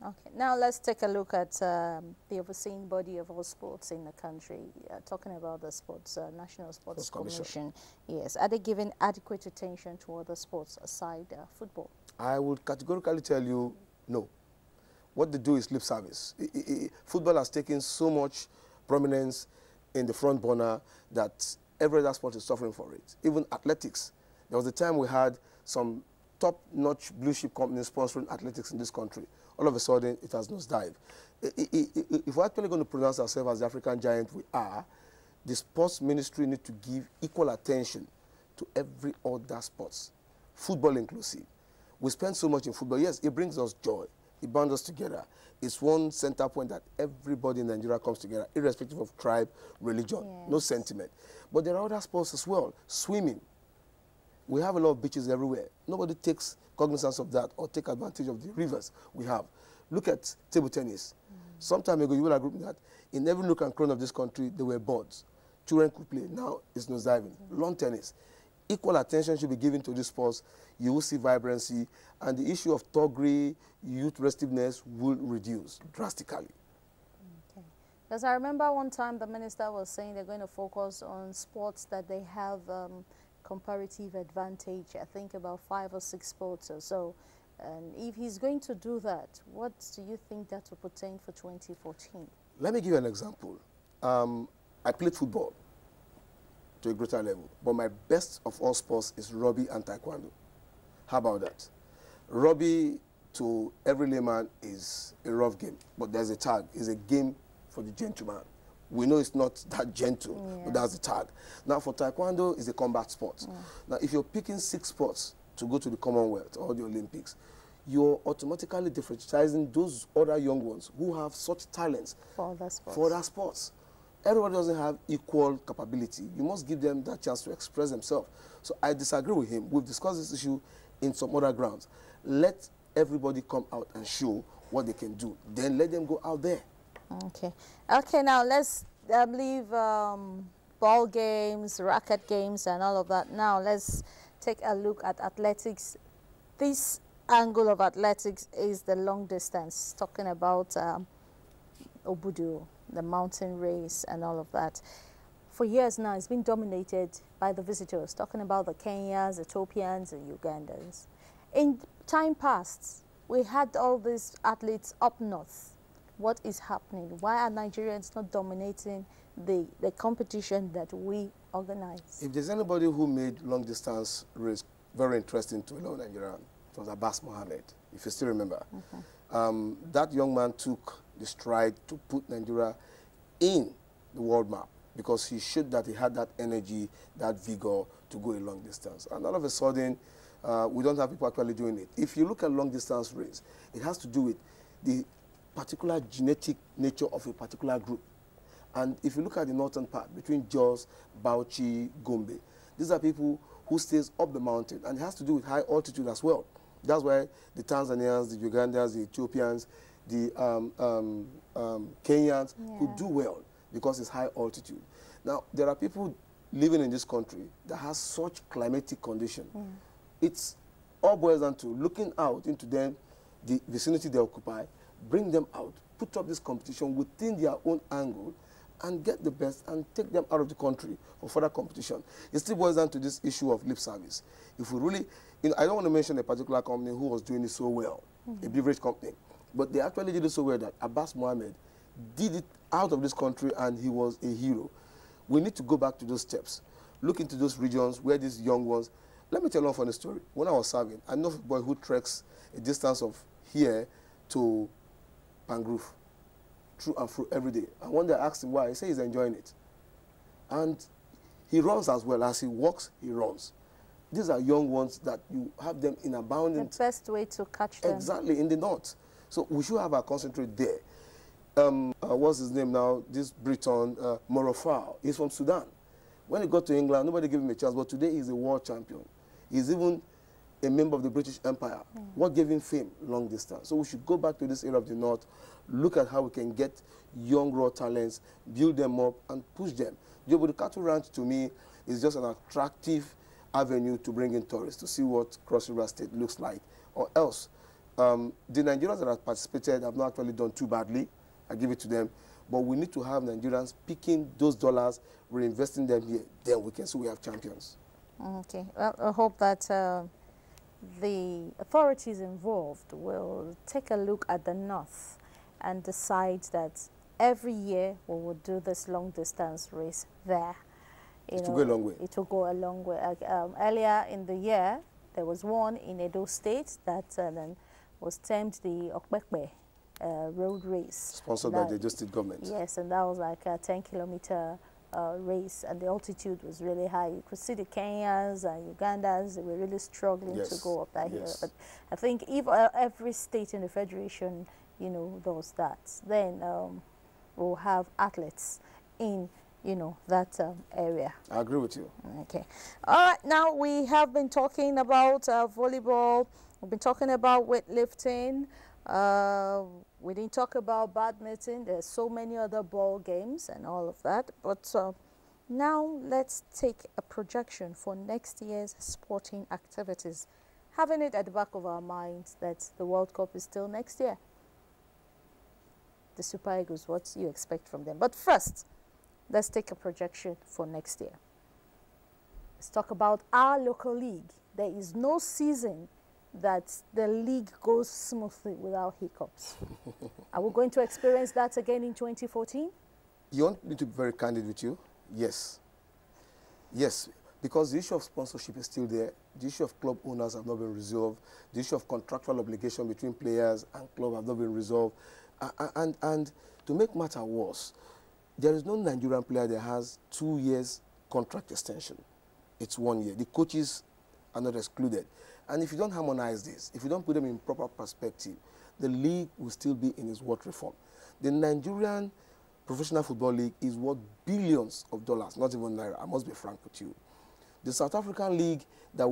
Okay, now let's take a look at the overseeing body of all sports in the country. Talking about the sports, National Sports Commission. Yes, are they giving adequate attention to other sports aside football? I would categorically tell you no. What they do is lip service. Football has taken so much prominence in the front burner that every other sport is suffering for it. Even athletics. There was a time we had some top-notch blue-chip companies sponsoring athletics in this country. All of a sudden, it has nosedived. If we're actually going to pronounce ourselves as the African giant we are, the sports ministry need to give equal attention to every other sports, football inclusive. We spend so much in football. Yes, it brings us joy. It binds us together. It's one center point that everybody in Nigeria comes together, irrespective of tribe, religion, yes. No sentiment. But there are other sports as well. Swimming. We have a lot of beaches everywhere. Nobody takes cognizance of that or take advantage of the rivers we have. Look at table tennis. Some time ago, you will agree with that in every nook and cranny of this country, there were boards. Children could play. Now it's nosediving. Lawn tennis. Equal attention should be given to these sports. You will see vibrancy, and the issue of thuggery, youth restiveness will reduce drastically. Okay. Because I remember one time the minister was saying they're going to focus on sports that they have comparative advantage. I think about 5 or 6 sports or so. And if he's going to do that, what do you think that will pertain for 2014? Let me give you an example. I played football to a greater level, but my best of all sports is rugby and taekwondo. How about that? Rugby, to every layman, is a rough game, but there's a tag. It's a game for the gentleman. We know it's not that gentle, but that's the tag. Now, for taekwondo, it's a combat sport. Now, if you're picking 6 sports to go to the Commonwealth or the Olympics, you're automatically differentializing those other young ones who have such talents for other sports. For other sports. Everybody doesn't have equal capability. You must give them that chance to express themselves. So I disagree with him. We've discussed this issue in some other grounds. Let everybody come out and show what they can do. Then let them go out there. Okay. Okay, now let's leave ball games, racket games, and all of that. Now let's take a look at athletics. This angle of athletics is the long distance, talking about Obudu, the mountain race, and all of that. For years now, it's been dominated by the visitors, talking about the Kenyans, Ethiopians, and Ugandans. In time past, we had all these athletes up north. What is happening? Why are Nigerians not dominating the competition that we organize? If there's anybody who made long-distance race very interesting to a lot of Nigerians, it was Abbas Mohammed, if you still remember. That young man took the stride to put Nigeria in the world map because he showed that he had that energy, that vigor to go a long distance. And all of a sudden, we don't have people actually doing it. If you look at long-distance race, it has to do with the particular genetic nature of a particular group. And if you look at the northern part, between Jos, Bauchi, Gombe, these are people who stays up the mountain, and it has to do with high altitude as well. That's why the Tanzanians, the Ugandans, the Ethiopians, the Kenyans could do well because it's high altitude. Now, there are people living in this country that has such climatic condition. It's all boils down to looking out into them, the vicinity they occupy, bring them out, put up this competition within their own angle, and get the best and take them out of the country for further competition. It still boils down to this issue of lip service. If we really, I don't want to mention a particular company who was doing it so well, a beverage company, but they actually did it so well that Abbas Mohammed did it out of this country and he was a hero. We need to go back to those steps, look into those regions where these young ones. Let me tell you one funny story. When I was serving, I know a boy who treks a distance of here to Pangrove, through and through every day. And one day I asked him why. He said he's enjoying it. And he runs as well. As he walks, he runs. These are young ones that you have them in abundance. The best way to catch them. Exactly, in the north. So we should have our concentrate there. What's his name now? This Briton, Morofao. He's from Sudan. When he got to England, nobody gave him a chance, but today he's a world champion. He's even a member of the British Empire. What gave him fame? Long distance. So we should go back to this area of the north, look at how we can get young raw talents, build them up, and push them. The Cattle Ranch, to me, is just an attractive avenue to bring in tourists, to see what Cross River State looks like. Or else, The Nigerians that have participated have not actually done too badly. I give it to them. But we need to have Nigerians picking those dollars, reinvesting them here. Then we can see we have champions. Okay. Well, I hope that the authorities involved will take a look at the north and decide that every year we will do this long distance race there. It will go a long way. It will go a long way. Earlier in the year, there was one in Edo State that then was termed the Okpekpe road race. Sponsored by the Edo State government. Yes, and that was like a 10-kilometer race, and the altitude was really high. You could see the Kenyans and Ugandans, they were really struggling to go up that hill. But I think if every state in the Federation, you know, does that, then we'll have athletes in, you know, that area. I agree with you. Okay. All right, now we have been talking about volleyball. We've been talking about weightlifting. We didn't talk about badminton. There's so many other ball games and all of that. But now let's take a projection for next year's sporting activities, having it at the back of our minds that the World Cup is still next year. The Super Eagles, what do you expect from them? But first, let's take a projection for next year. Let's talk about our local league. There is no season that the league goes smoothly without hiccups. Are we going to experience that again in 2014? You want me to be very candid with you? Yes. Yes, because the issue of sponsorship is still there. The issue of club owners have not been resolved. The issue of contractual obligation between players and club have not been resolved. And to make matter worse, there is no Nigerian player that has 2 years contract extension. It's 1 year. The coaches are not excluded. And if you don't harmonize this, if you don't put them in proper perspective, the league will still be in its worth reform. The Nigerian Professional Football League is worth billions of dollars, not even naira. I must be frank with you. The South African League that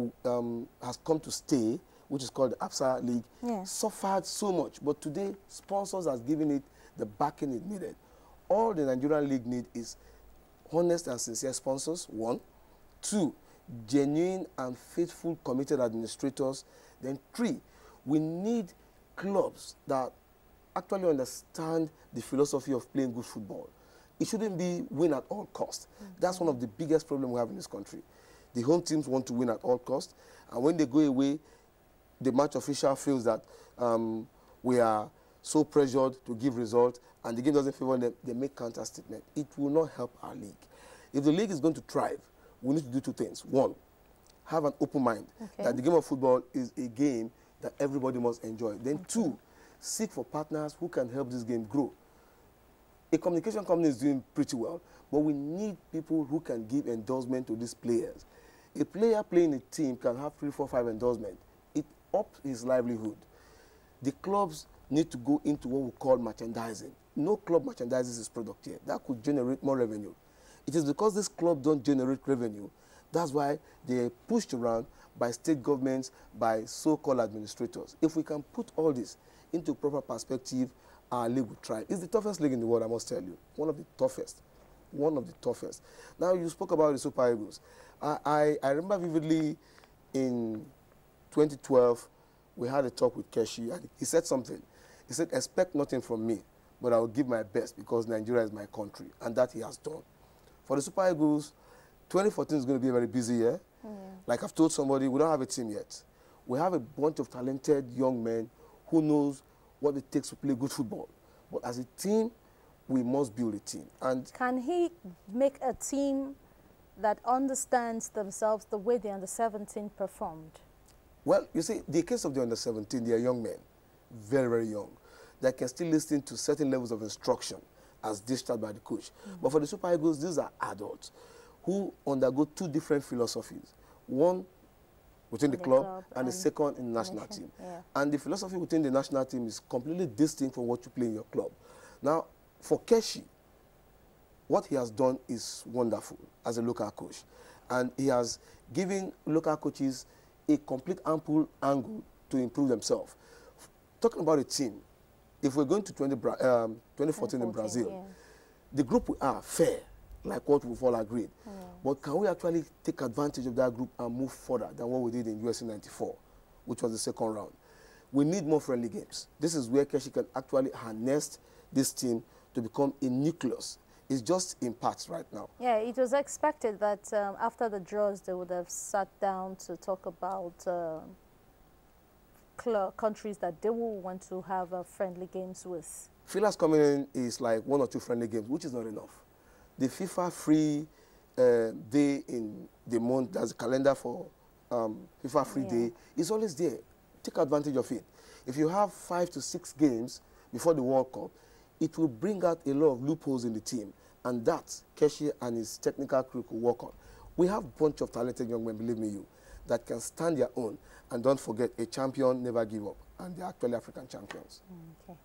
has come to stay, which is called the APSA League, suffered so much. But today, sponsors have given it the backing it needed. All the Nigerian League need is honest and sincere sponsors, 1. 2, genuine and faithful committed administrators. Then 3, we need clubs that actually understand the philosophy of playing good football. It shouldn't be win at all costs. That's one of the biggest problems we have in this country. The home teams want to win at all costs, and when they go away, the match official feels that we are so pressured to give results, and the game doesn't favor them, they make counter statement. It will not help our league. If the league is going to thrive, we need to do 2 things. 1, have an open mind that the game of football is a game that everybody must enjoy. Then 2, seek for partners who can help this game grow. A communication company is doing pretty well, but we need people who can give endorsement to these players. A player playing a team can have 3, 4, 5 endorsements. It ups his livelihood. The clubs need to go into what we call merchandising. No club merchandises its product here. That could generate more revenue. It is because this club don't generate revenue. That's why they are pushed around by state governments, by so-called administrators. If we can put all this into proper perspective, our league will thrive. It's the toughest league in the world, I must tell you. One of the toughest. One of the toughest. Now, you spoke about the Super Eagles. I remember vividly in 2012, we had a talk with Keshi, and he said something. He said, expect nothing from me, but I will give my best because Nigeria is my country, and that he has done. For the Super Eagles, 2014 is going to be a very busy year. Like I've told somebody, we don't have a team yet. We have a bunch of talented young men who knows what it takes to play good football. But as a team, we must build a team. And can he make a team that understands themselves the way the under-17 performed? Well, you see, the case of the under-17, they are young men, very, very young, that can still listen to certain levels of instruction as dished out by the coach. But for the Super Eagles, these are adults who undergo 2 different philosophies. One within the club and the second in the national team. And the philosophy within the national team is completely distinct from what you play in your club. Now, for Keshi, what he has done is wonderful as a local coach. And he has given local coaches a complete ample angle to improve themselves. Talking about a team, if we're going to 2014 in Brazil, the group we are fair, like what we've all agreed. But can we actually take advantage of that group and move further than what we did in USA 94, which was the second round? We need more friendly games. This is where Keshi can actually harness this team to become a nucleus. It's just in parts right now. Yeah, it was expected that after the draws, they would have sat down to talk about countries that they will want to have friendly games with. Fillers coming in is like 1 or 2 friendly games, which is not enough. The FIFA free day in the month, there's a calendar for FIFA free day, is always there. Take advantage of it. If you have 5 to 6 games before the World Cup, it will bring out a lot of loopholes in the team, and that Keshi and his technical crew could work on. We have a bunch of talented young men, believe me you, that can stand their own, and don't forget, a champion never give up, and they're actually African champions. Okay.